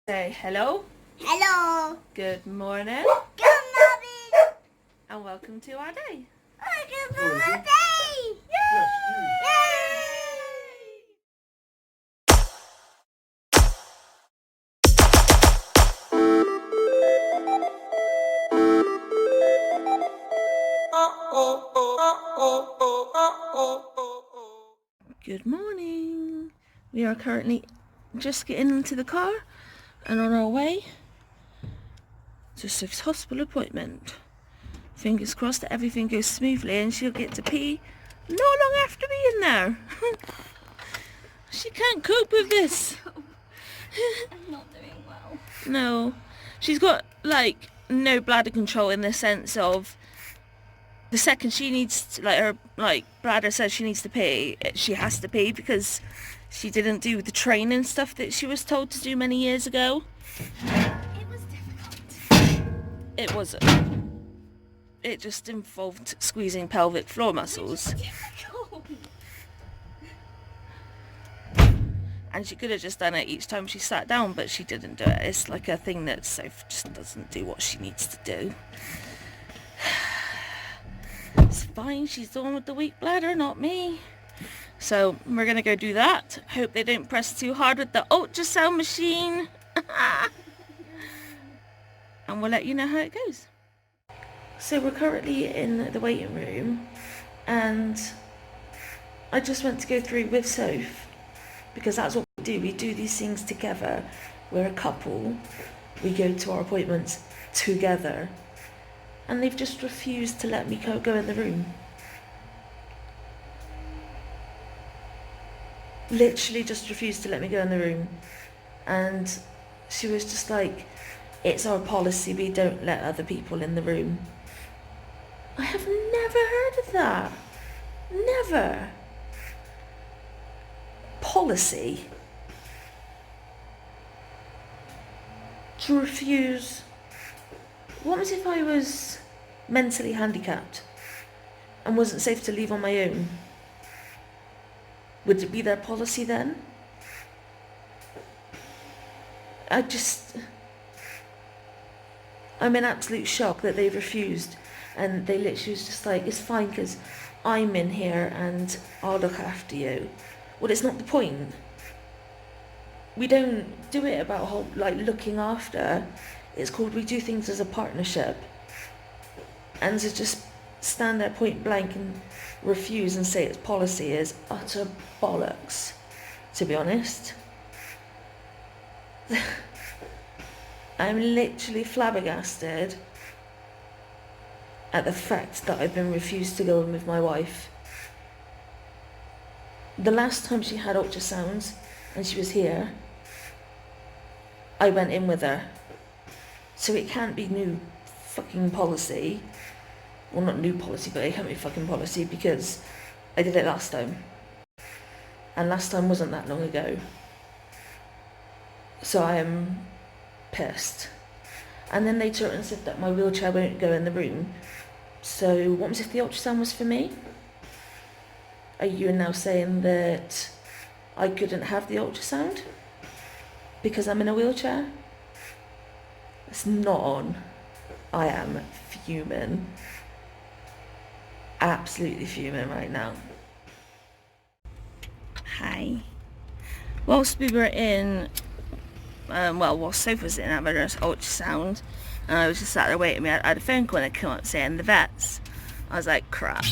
Say hello. Hello. Good morning. Good morning. And welcome to our day. Good morning. Yay! Good morning. We are currently just getting into the car and on our way to Soph's hospital appointment. Fingers crossed that everything goes smoothly and she'll get to pee not long after being there. She can't cope with this. I'm not doing well. No. She's got no bladder control in the sense of the second she needs to, her bladder says she needs to pee, she has to pee because she didn't do the training stuff that she was told to do many years ago. It was difficult. It wasn't. It just involved squeezing pelvic floor muscles. Difficult. And she could have just done it each time she sat down, but she didn't do it. It's like a thing that Soph just doesn't do what she needs to do. It's fine, she's the one with the weak bladder, not me. So we're gonna go do that. Hope they don't press too hard with the ultrasound machine. And we'll let you know how it goes. So we're currently in the waiting room and I just went to go through with Soph because that's what we do. We do these things together. We're a couple. We go to our appointments together. And they've just refused to let me go in the room. Literally just refused to let me go in the room. And she was just like, it's our policy, we don't let other people in the room. I have never heard of that. Never. Policy. To refuse. What if I was mentally handicapped and wasn't safe to leave on my own? Would it be their policy then? I'm in absolute shock that they've refused, and they literally was just like, it's fine because I'm in here and I'll look after you. Well, it's not the point. We don't do it about looking after. It's called we do things as a partnership. And to just stand there point blank and refuse and say it's policy is utter bollocks, to be honest. I'm literally flabbergasted at the fact that I've been refused to go in with my wife. The last time she had ultrasounds and she was here, I went in with her. So it can't be new fucking policy. Well, not new policy, but it can't be fucking policy because I did it last time. And last time wasn't that long ago. So I am pissed. And then they turned and said that my wheelchair won't go in the room. So what was if the ultrasound was for me? Are you now saying that I couldn't have the ultrasound because I'm in a wheelchair? It's not on. I am fuming. Absolutely fuming right now. Hi. Whilst we were in, whilst Soph was in having her ultrasound, and I was just sat there waiting, I had a phone call and I came up saying the vets. I was like, crap,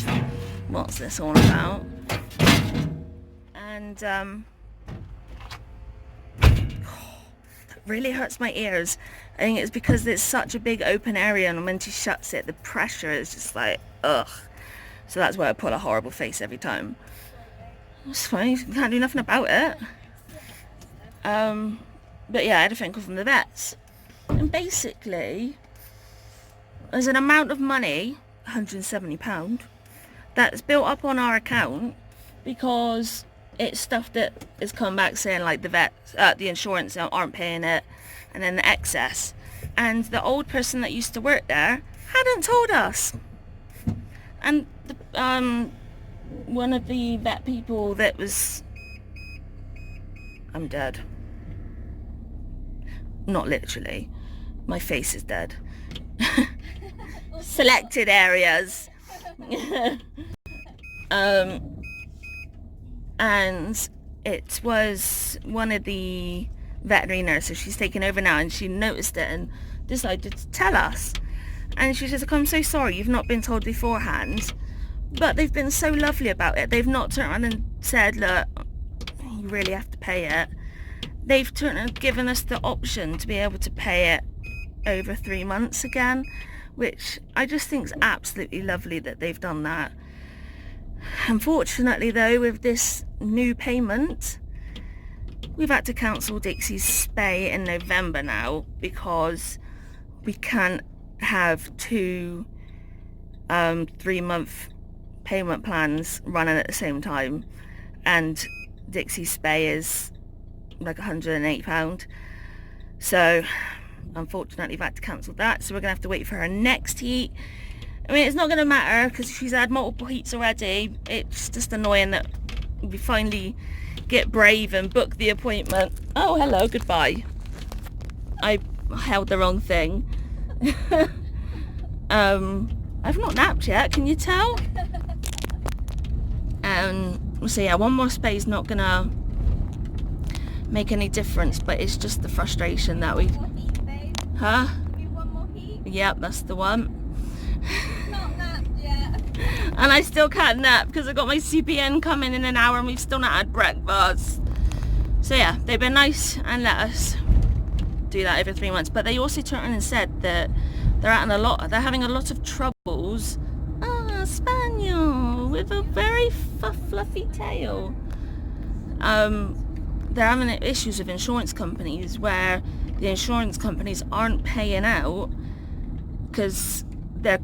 what's this all about? And, that really hurts my ears. I think it's because it's such a big open area and when she shuts it, the pressure is just like, ugh. So that's why I put a horrible face every time. It's fine, you can't do nothing about it. But yeah, I had a phone call from the vets. And basically, there's an amount of money, £170, that's built up on our account because it's stuff that has come back saying like the vets, the insurance aren't paying it, and then the excess. And the old person that used to work there hadn't told us. And one of the vet people that was... I'm dead. not literally. My face is dead. Selected areas. And it was one of the veterinary nurses. She's taken over now, and she noticed it and decided to tell us. And she says, I'm so sorry you've not been told beforehand, but they've been so lovely about it. They've not turned around and said, look, you really have to pay it. They've turned and given us the option to be able to pay it over 3 months again, which I just think is absolutely lovely that they've done that. Unfortunately though, with this new payment, we've had to cancel Dixie's spay in November now, because we can't have 2 3-month payment plans running at the same time, and Dixie's spay is like £108. So unfortunately we've had to cancel that, so we're gonna have to wait for her next heat. I mean, it's not gonna matter because she's had multiple heats already. It's just annoying that we finally get brave and book the appointment. Oh, hello, goodbye. I held the wrong thing. I've not napped yet, can you tell? So yeah, one more spay is not gonna make any difference, but it's just the frustration that we... Huh? One more heat? Yep, that's the one. Not napped yet. And I still can't nap because I've got my CPN coming in an hour and we've still not had breakfast. So yeah, they've been nice and let us do that over 3 months. But they also turned around and said that they're having a lot of troubles. Ah, spaniel with a very fluffy tail. They're having issues with insurance companies where the insurance companies aren't paying out because they're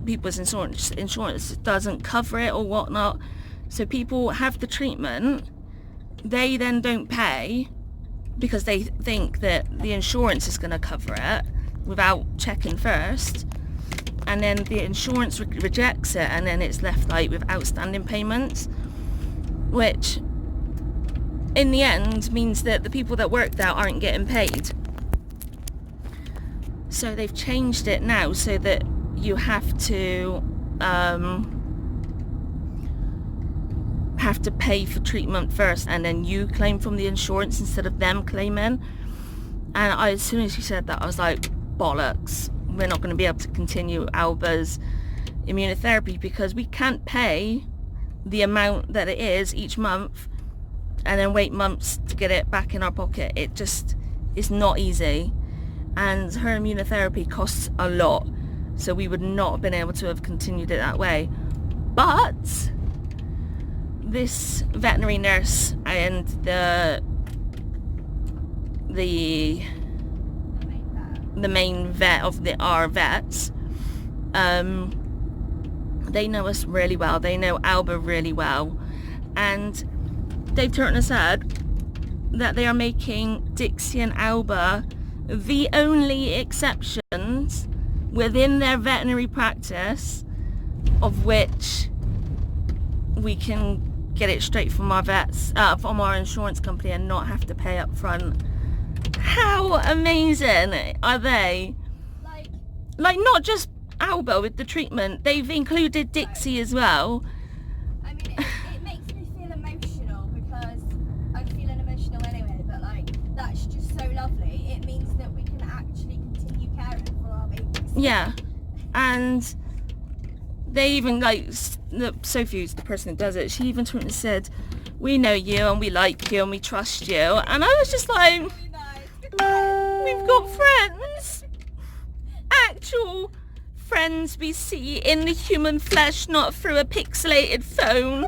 people's insurance doesn't cover it or whatnot. So people have the treatment, they then don't pay because they think that the insurance is going to cover it without checking first, and then the insurance rejects it, and then it's left with outstanding payments, which in the end means that the people that work there aren't getting paid. So they've changed it now so that you have to pay for treatment first, and then you claim from the insurance instead of them claiming. And as soon as she said that, I was like, bollocks, we're not going to be able to continue Alba's immunotherapy because we can't pay the amount that it is each month and then wait months to get it back in our pocket. It just is not easy, and her immunotherapy costs a lot, so we would not have been able to have continued it that way. But this veterinary nurse and the main vet of our vets, they know us really well. They know Alba really well, and they've turned us said that they are making Dixie and Alba the only exceptions within their veterinary practice of which we can get it straight from our vets, from our insurance company, and not have to pay up front. How amazing are they? Like not just Alba with the treatment, they've included Dixie as well. I mean, it makes me feel emotional because I'm feeling emotional anyway, but that's just so lovely. It means that we can actually continue caring for our babies. Yeah, and they even Sophie's the person who does it, she even turned and said, we know you and we like you and we trust you. And I was just like, Really nice. we've got friends, actual friends we see in the human flesh, not through a pixelated phone.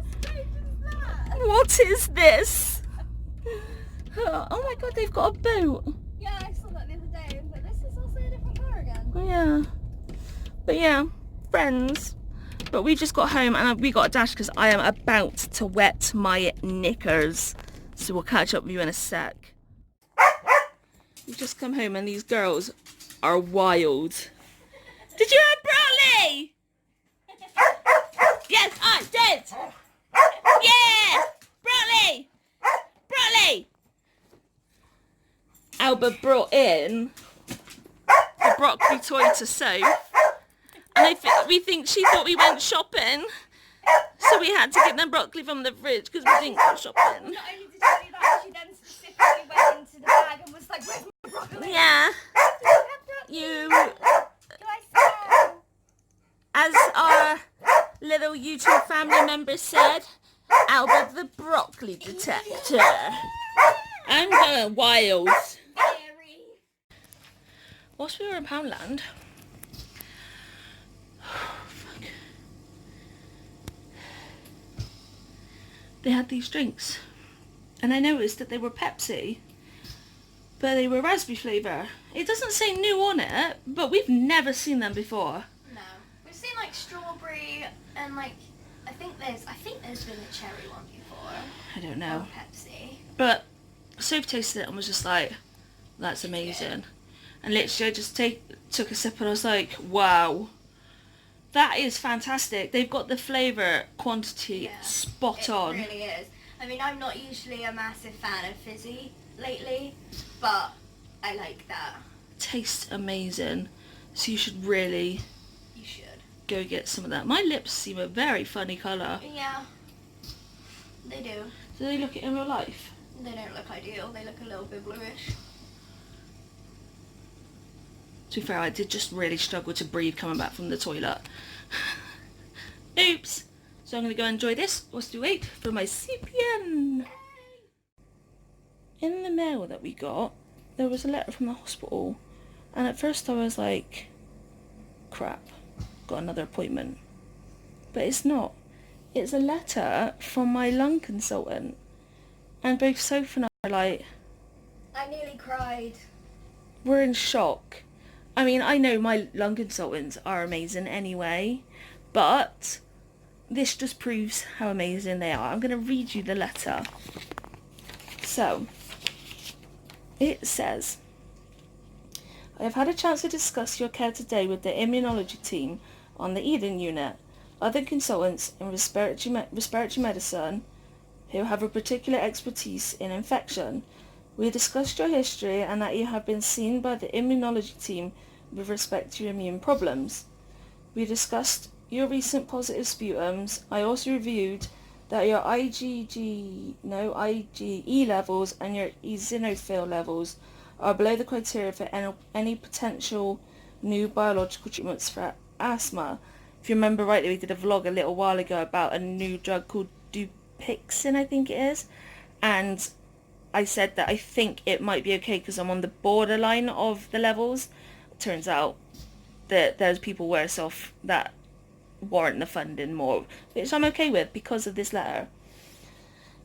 What is this? Oh my god, they've got a boat. Yeah, I saw that the other day, but this is also a different car again. Yeah, but yeah, friends. But we just got home and we got a dash because I am about to wet my knickers. So we'll catch up with you in a sec. We've just come home and these girls are wild. Did you have Bradley? Yes, I did. Yeah, Bradley. Albert brought in the broccoli toy to soak, and we think she thought we went shopping, so we had to get the broccoli from the fridge because we didn't go shopping. Not only did she do that, she then specifically went into the bag and was like, "Where's my broccoli?" Yeah. Do I smell? As our little YouTube family member said, Albert the broccoli detector. I'm going wild. Very. Whilst we were in Poundland, they had these drinks, and I noticed that they were Pepsi, but they were raspberry flavour. It doesn't say new on it, but we've never seen them before. No, we've seen like strawberry and like I think there's been a cherry one before. I don't know. Or Pepsi. But Soph tasted it and was just like, that's amazing. And literally I just took a sip and I was like, wow, that is fantastic. They've got the flavour quantity spot on. It really is. I mean, I'm not usually a massive fan of fizzy lately, but I like that. Tastes amazing. So you should really go get some of that. My lips seem a very funny colour. Yeah, they do. Do they look it in real life? They don't look ideal. They look a little bit bluish. To be fair, I did just really struggle to breathe coming back from the toilet. Oops. So I'm going to go enjoy this whilst we wait for my CPN. In the mail that we got, there was a letter from the hospital. And at first I was like, crap, got another appointment. But it's not. It's a letter from my lung consultant. And both Soph and I are like... I nearly cried. We're in shock. I mean, I know my lung consultants are amazing anyway, but this just proves how amazing they are. I'm going to read you the letter. So, it says, I have had a chance to discuss your care today with the immunology team on the Eden unit, other consultants in respiratory medicine who have a particular expertise in infection. We discussed your history and that you have been seen by the immunology team with respect to your immune problems. We discussed your recent positive sputums. I also reviewed that your IgE levels and your eosinophil levels are below the criteria for any potential new biological treatments for asthma. If you remember rightly, we did a vlog a little while ago about a new drug called Dupixent, I think it is, and I said that I think it might be okay because I'm on the borderline of the levels. Turns out that there's people worse off that warrant the funding more, which I'm okay with because of this letter.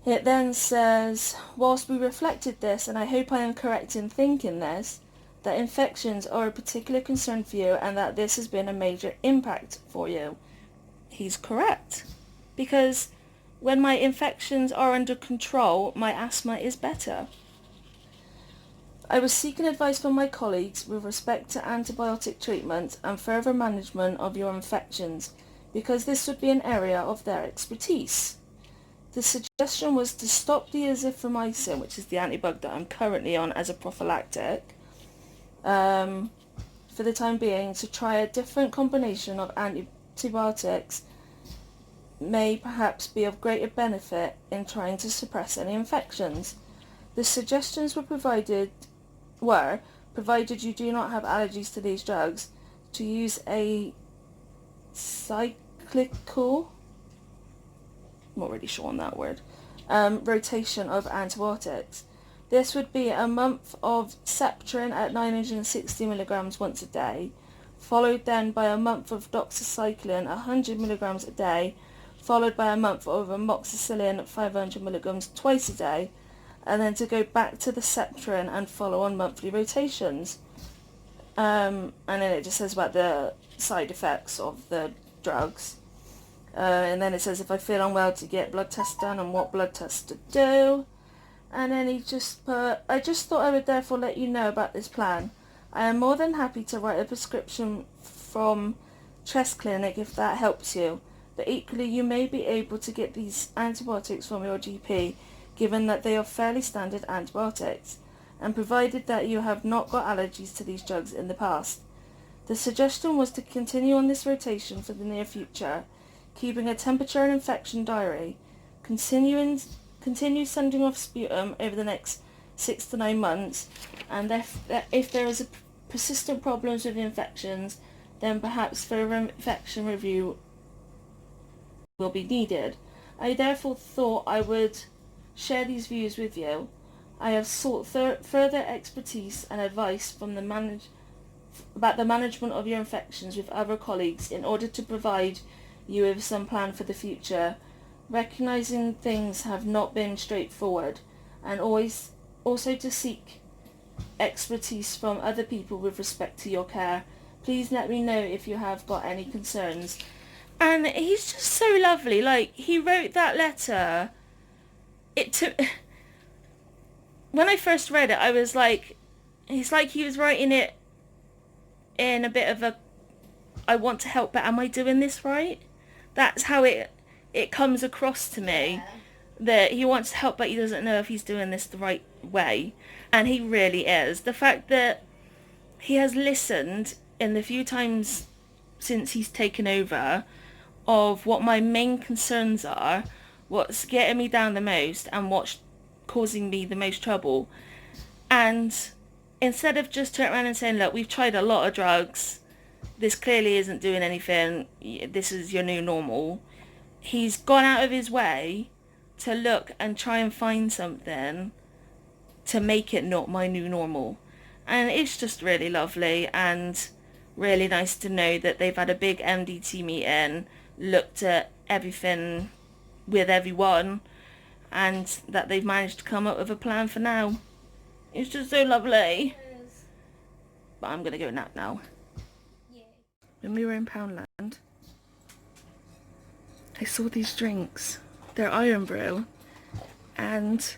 It then says, whilst we reflected this, and I hope I am correct in thinking this, that infections are a particular concern for you and that this has been a major impact for you. He's correct. Because when my infections are under control, my asthma is better. I was seeking advice from my colleagues with respect to antibiotic treatment and further management of your infections, because this would be an area of their expertise. The suggestion was to stop the azithromycin, which is the antibug that I'm currently on as a prophylactic, for the time being, to try a different combination of antibiotics may perhaps be of greater benefit in trying to suppress any infections. The suggestions were provided you do not have allergies to these drugs, to use a cyclical, I'm not really sure on that word, rotation of antibiotics. This would be a month of Septrin at 960 milligrams once a day, followed then by a month of doxycycline 100 milligrams a day, followed by a month of amoxicillin 500 milligrams twice a day, and then to go back to the Septrin and follow on monthly rotations. And then it just says about the side effects of the drugs. And then it says if I feel unwell to get blood tests done and what blood tests to do. And then he just put, I just thought I would therefore let you know about this plan. I am more than happy to write a prescription from Chest Clinic if that helps you. But equally you may be able to get these antibiotics from your GP, given that they are fairly standard antibiotics. and provided that you have not got allergies to these drugs in the past. The suggestion was to continue on this rotation for the near future, keeping a temperature and infection diary, continue sending off sputum over the next 6 to 9 months, and if there is a persistent problems with infections, then perhaps further infection review will be needed. I therefore thought I would share these views with you. I have sought further expertise and advice from about the management of your infections with other colleagues in order to provide you with some plan for the future, recognizing things have not been straightforward, and also to seek expertise from other people with respect to your care. Please let me know if you have got any concerns. And he's just so lovely. Like, he wrote that letter. When I first read it, I was like, it's like he was writing it in a bit of a, I want to help, but am I doing this right? That's how it comes across to me. Yeah. That he wants to help, but he doesn't know if he's doing this the right way. And he really is. The fact that he has listened in the few times since he's taken over of what my main concerns are, what's getting me down the most, and what's causing me the most trouble. And instead of just turning around and saying, look, we've tried a lot of drugs, this clearly isn't doing anything, this is your new normal, he's gone out of his way to look and try and find something to make it not my new normal. And it's just really lovely and really nice to know that they've had a big MDT meeting, looked at everything with everyone, and that they've managed to come up with a plan for now. It's just so lovely. But I'm going to go nap now. Yeah. When we were in Poundland, I saw these drinks. They're iron brew, and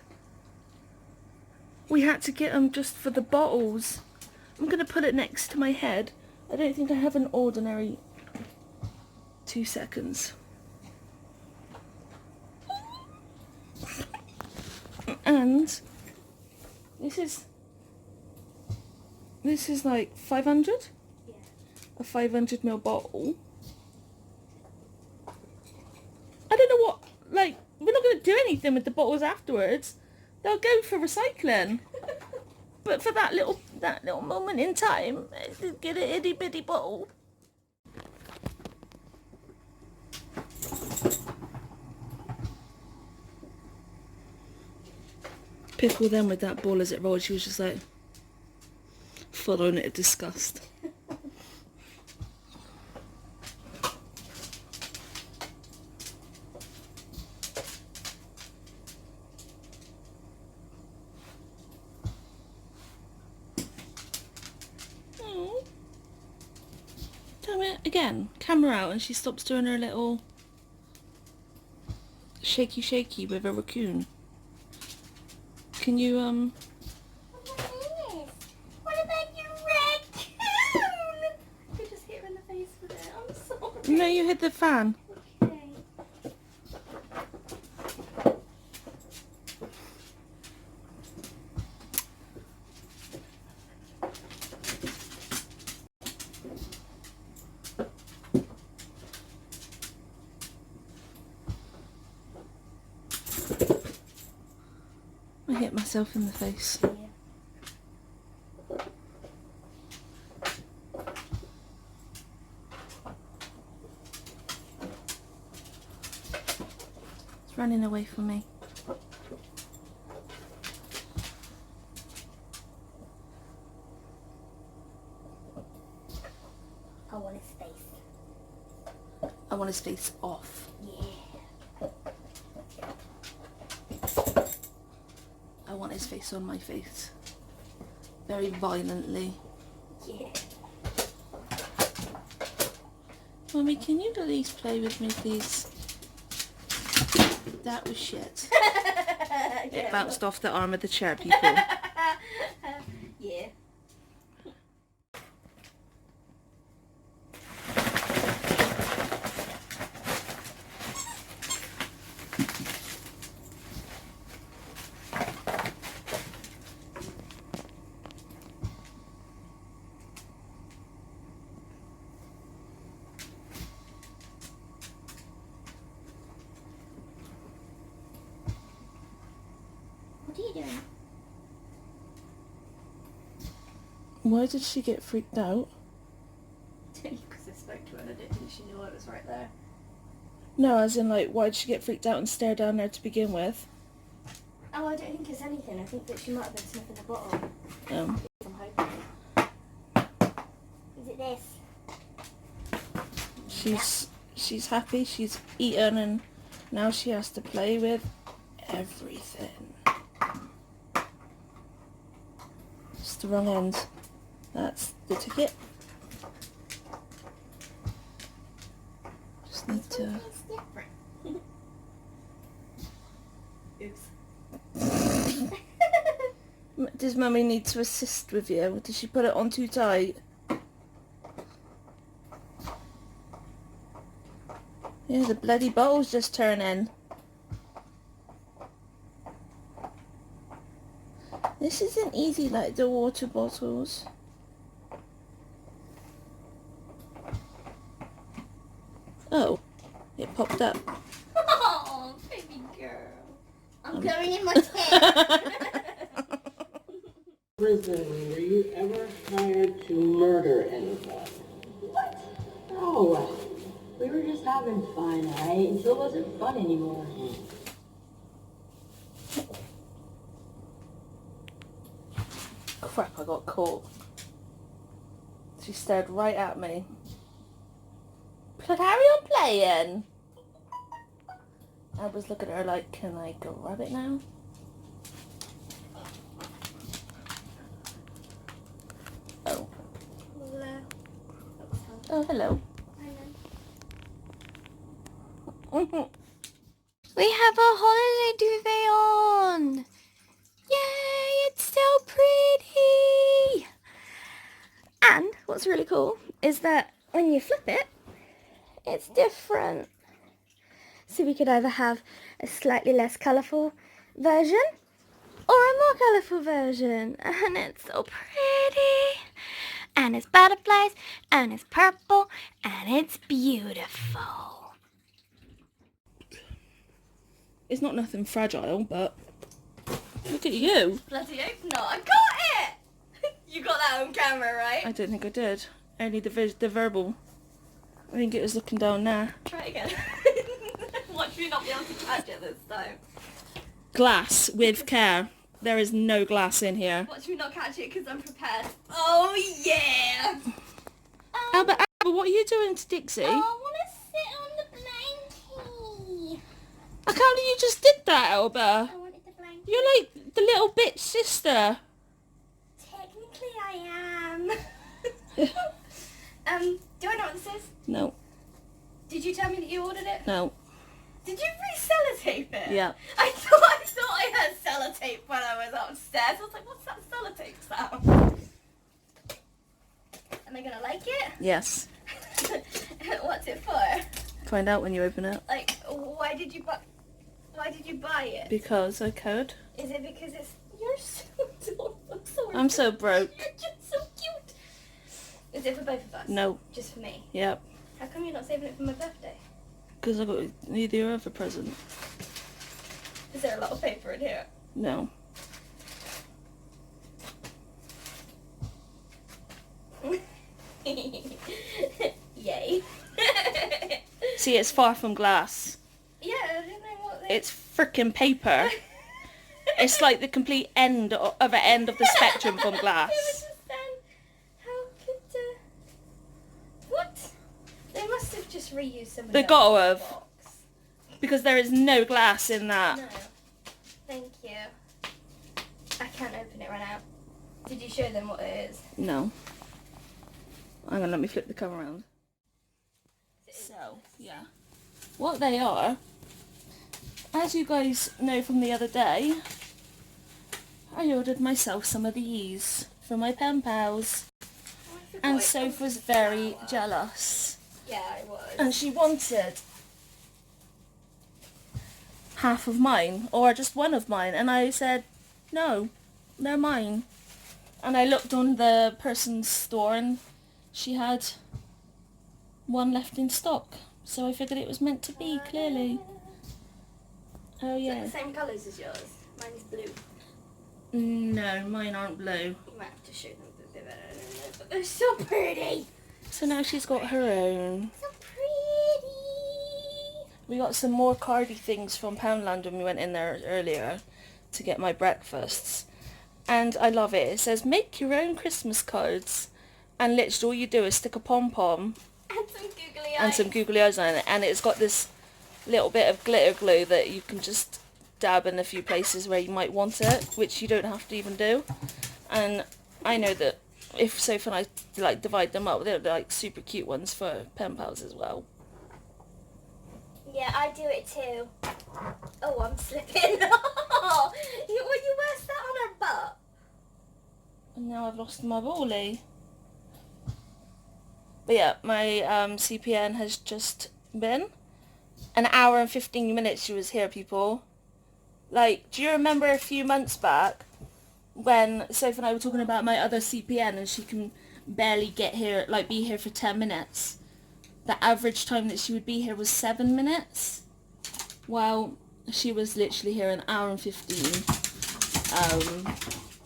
we had to get them just for the bottles. I'm going to put it next to my head. I don't think I have an ordinary. 2 seconds. And this is like 500? Yeah. A 500ml bottle. I don't know what, like, we're not going to do anything with the bottles afterwards. They'll go for recycling. But for that little moment in time, get an itty bitty bottle. Pickle them with that ball as it rolled. She was just like following it in disgust. Oh. Damn it, again. Camera out, and she stops doing her little shaky with a raccoon. Can you, What about your raccoon? I just hit her in the face with it. I'm sorry. No, you hit the fan. Okay. I hit myself in the face. Yeah. It's running away from me. I want his face. I want his face off. Yeah. I want his face on my face. Very violently. Yeah. Mummy, can you at least play with me, please? That was shit. It bounced off the arm of the chair, people. Yeah. Why did she get freaked out? Because I spoke to her and I didn't think she knew I was right there. No, as in, like, why did she get freaked out and stare down there to begin with? Oh, I don't think it's anything. I think that she might have been sniffing the bottle. Um, I'm hoping. Is it this? she's happy, she's eaten, and now she has to play with everything. It's the wrong end. That's the ticket. Just need to... It's different. Oops. Does Mummy need to assist with you? Did she put it on too tight? Yeah, the bloody bottle's just turning. This isn't easy like the water bottles. Oh, it popped up. Oh, baby girl. I'm going in my tent. Prison, were you ever hired to murder anyone? What? No. We were just having fun, alright? Until it wasn't fun anymore. Crap, I got caught. She stared right at me. Carry on playing. I was looking at her like, can I grab it now? Oh. Oh, hello. We have a holiday duvet on. Yay, it's so pretty. And what's really cool is that when you flip it, it's different. So we could either have a slightly less colourful version or a more colourful version. And it's so pretty. And it's butterflies, and it's purple, and it's beautiful. It's not nothing fragile, but look at you. Bloody hope not. I got it! You got that on camera, right? I don't think I did. Only the verbal. I think it was looking down there. Try it again. Watch me not be able to catch it this time. Glass with care. There is no glass in here. Watch me not catch it because I'm prepared. Oh yeah! Albert, what are you doing to Dixie? I want to sit on the blankie. I can't believe you just did that, Albert. I wanted the blankie. You're like the little bitch sister. Technically I am. Do I know what this is? No, Did you tell me that you ordered it? no. Did you re-sellotape it? Yeah. I thought I heard sellotape when I was upstairs. I was like, what's that sellotape sound? Am I gonna like it? Yes. What's it for? Find out when you open it. Like, why did you buy it? Because I could. Is it because it's... You're so adorable. I'm so broke. You're just so cute. Is it for both of us? No. Just for me? Yep. How come you're not saving it for my birthday? Because I got neither of a present. Is there a lot of paper in here? No. Yay. See, it's far from glass. Yeah, I don't know what they... It's frickin' paper. It's like the complete end of an end of the spectrum from glass. How could... What? They must have just reused some of They the gotta have. box. Because there is no glass in that. No. Thank you. I can't open it right now. Did you show them what it is? No. Hang on, let me flip the cover around. So, yeah. What they are, as you guys know from the other day, I ordered myself some of these for my pen pals. Oh, I forgot And it Soph comes was with very flour. jealous. Yeah, I was. And she wanted half of mine, or just one of mine. And I said, no, they're mine. And I looked on the person's store and she had one left in stock. So I figured it was meant to be, clearly. Oh, Is yeah. it the same colours as yours? Mine's blue. No, mine aren't blue. You might have to show them the But they're so pretty. So now she's got her own. So pretty. We got some more cardy things from Poundland when we went in there earlier to get my breakfasts. And I love it. It says, make your own Christmas cards. And literally all you do is stick a pom-pom And some googly eyes. and some googly eyes on it. And it's got this little bit of glitter glue that you can just dab in a few places where you might want it, which you don't have to even do. And I know that if Sophie and I like divide them up, they're like super cute ones for pen pals as well. Yeah, I do it too. Oh, I'm slipping. Oh, you wear that on her butt? And now I've lost my ballie. But yeah, my CPN has just been. An hour and 15 minutes she was here, people. Like, do you remember a few months back when Sophie and I were talking about my other CPN and she can barely get here, like be here for 10 minutes? The average time that she would be here was 7 minutes. Well, she was literally here an hour and 15.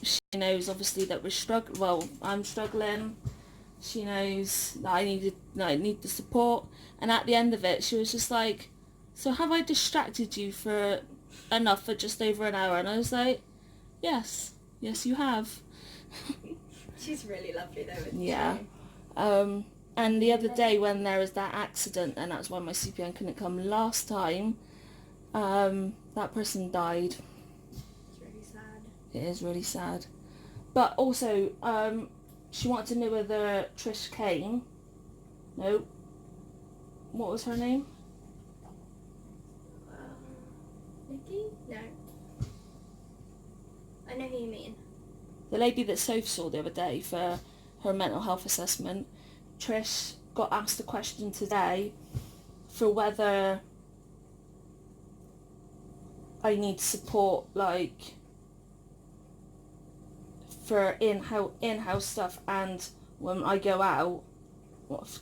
She knows obviously that we're struggling. Well, I'm struggling. She knows that I need the support. And at the end of it, she was just like, so have I distracted you for enough for just over an hour? And I was like, yes you have. She's really lovely though, isn't Yeah. she? And the other day when there was that accident, and that's why my CPN couldn't come last time, that person died. It's really sad. It is really sad. But also, she wanted to know whether Trish came. No. What was her name? Nikki? No. I know who you mean. The lady that Sophie saw the other day for her mental health assessment. Trish got asked a question today for whether I need support, like, for in-house stuff and when I go out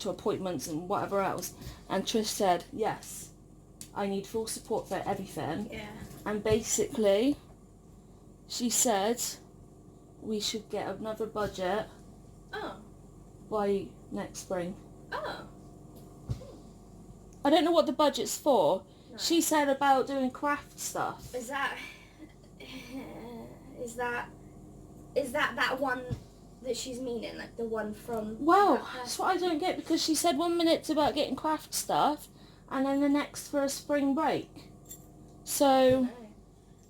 to appointments and whatever else. And Trish said, yes, I need full support for everything. Yeah. And basically, she said we should get another budget Oh. by next spring. Oh. I don't know what the budget's for. No. She said about doing craft stuff. Is that that one that she's meaning, like the one from... Well, that that's what I don't get, because she said 1 minute it's about getting craft stuff and then the next for a spring break. So,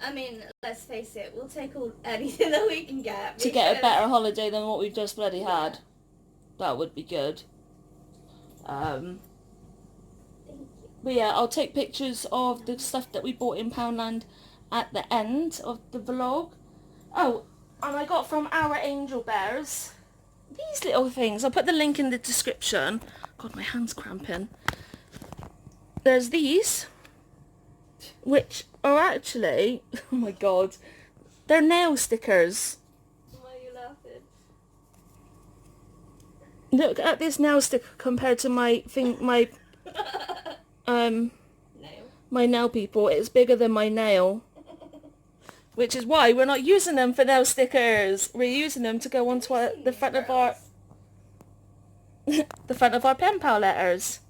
I mean, let's face it, we'll take anything that we can get. to get a because- better holiday than what we've just bloody had, that would be good. Thank you. But yeah, I'll take pictures of the stuff that we bought in Poundland at the end of the vlog. Oh, and I got from Our Angel Bears these little things. I'll put the link in the description. God, my hand's cramping. There's these, which are actually, oh my god, they're nail stickers. Why are you laughing? Look at this nail sticker compared to my Nail. my nail people. It's bigger than my nail. Which is why we're not using them for nail stickers. We're using them to go onto the front of our pen pal letters.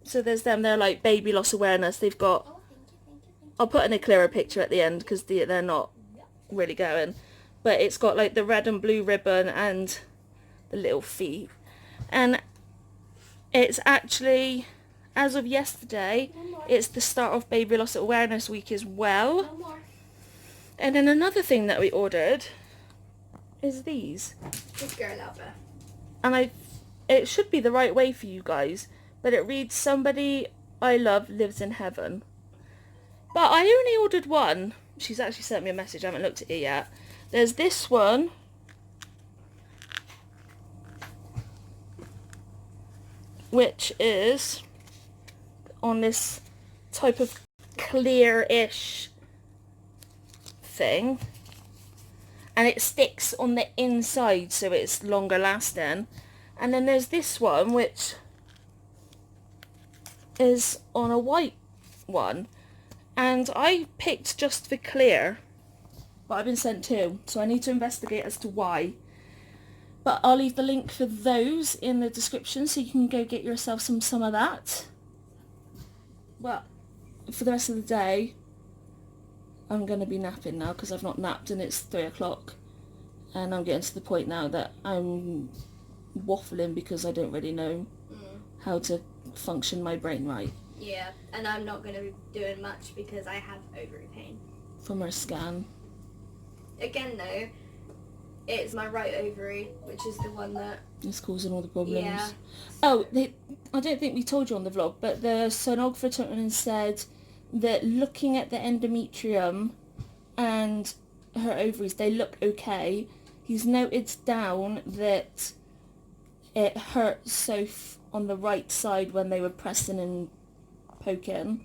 So there's them. They're like baby loss awareness. They've got... Oh, thank you. I'll put in a clearer picture at the end because they're not really going. But it's got like the red and blue ribbon and the little feet. And it's actually, as of yesterday, it's the start of Baby Loss Awareness Week as well. No more. And then another thing that we ordered is these. Good girl, lover. And it should be the right way for you guys, but it reads, somebody I love lives in heaven. But I only ordered one. She's actually sent me a message, I haven't looked at it yet. There's this one. Which is on this type of clear-ish thing, and it sticks on the inside so it's longer lasting. And then there's this one which is on a white one, and I picked just the clear, but I've been sent two, so I need to investigate as to why. But I'll leave the link for those in the description so you can go get yourself some of that. But for the rest of the day, I'm going to be napping now because I've not napped and it's 3 o'clock. And I'm getting to the point now that I'm waffling because I don't really know how to function my brain right. Yeah, and I'm not going to be doing much because I have ovary pain. From her scan. Again though, it's my right ovary, which is the one that... It's causing all the problems. Yeah. Oh, I don't think we told you on the vlog, but the sonographer took and said that looking at the endometrium and her ovaries, they look okay. He's noted down that it hurt so on the right side when they were pressing and poking,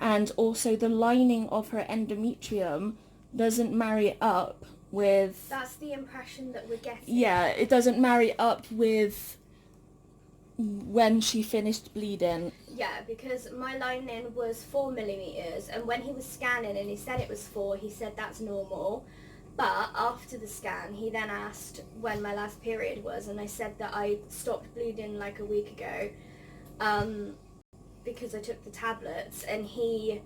and also the lining of her endometrium doesn't marry up with... That's the impression that we're getting. Yeah, it doesn't marry up with when she finished bleeding. Yeah, because my lining was 4 millimeters, and when he was scanning and he said it was 4, he said that's normal. But after the scan, he then asked when my last period was, and I said that I stopped bleeding like a week ago because I took the tablets, and he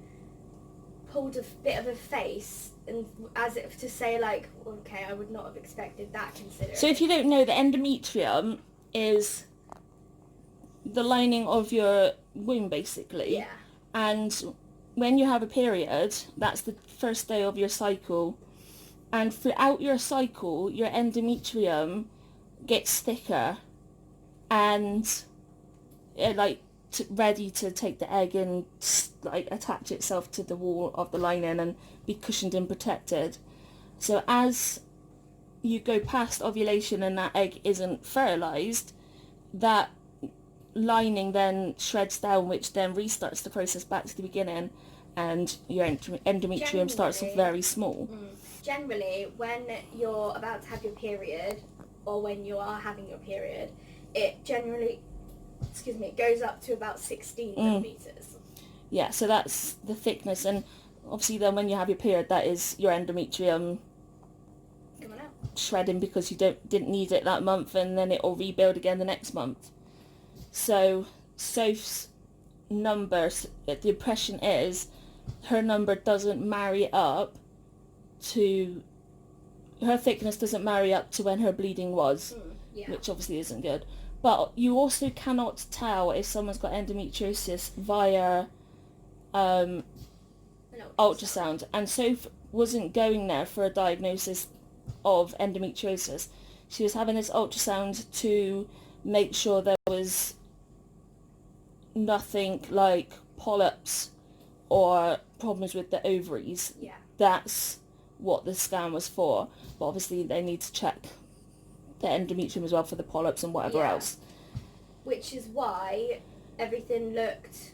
pulled a bit of a face and as if to say like, okay, I would not have expected that considering. So if you don't know, the endometrium is the lining of your womb basically. Yeah. And when you have a period, that's the first day of your cycle. And throughout your cycle, your endometrium gets thicker and it ready to take the egg and attach itself to the wall of the lining and be cushioned and protected. So as you go past ovulation and that egg isn't fertilized, that lining then shreds down, which then restarts the process back to the beginning, and your endometrium starts off very small. Generally, when you're about to have your period, or when you are having your period, it generally, it goes up to about 16 millimeters. Yeah, so that's the thickness, and obviously then when you have your period, that is your endometrium Coming out. shredding because you didn't need it that month, and then it will rebuild again the next month. So Soph's numbers, the impression is her number doesn't marry up to, her thickness doesn't marry up to when her bleeding was, which obviously isn't good. But you also cannot tell if someone's got endometriosis via ultrasound. And Soph wasn't going there for a diagnosis of endometriosis. She was having this ultrasound to make sure there was nothing like polyps or problems with the ovaries. Yeah. That's what the scan was for. But obviously they need to check the endometrium as well for the polyps and whatever else. Which is why everything looked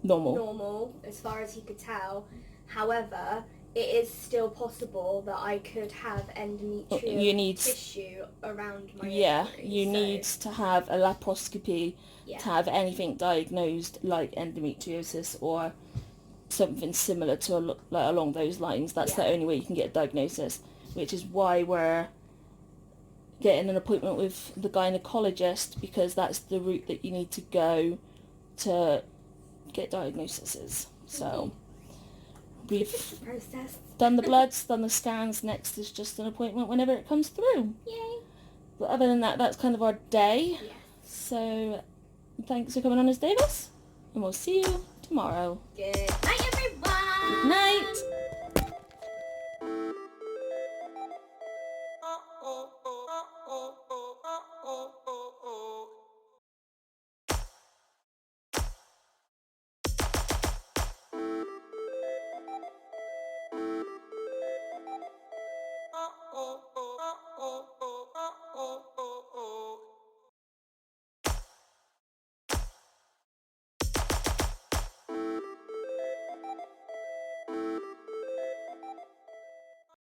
normal as far as he could tell. However, it is still possible that I could have endometrial tissue around my ovary, you need to have a laparoscopy to have anything diagnosed like endometriosis or something similar to along those lines. That's the only way you can get a diagnosis, which is why we're getting an appointment with the gynecologist, because that's the route that you need to go to get diagnoses. So we've done the bloods, done the scans. Next is just an appointment whenever it comes through. Yay. But other than that, that's kind of our day. Yes. So thanks for coming on as Davis, and we'll see you tomorrow. Good night, everyone. Good night.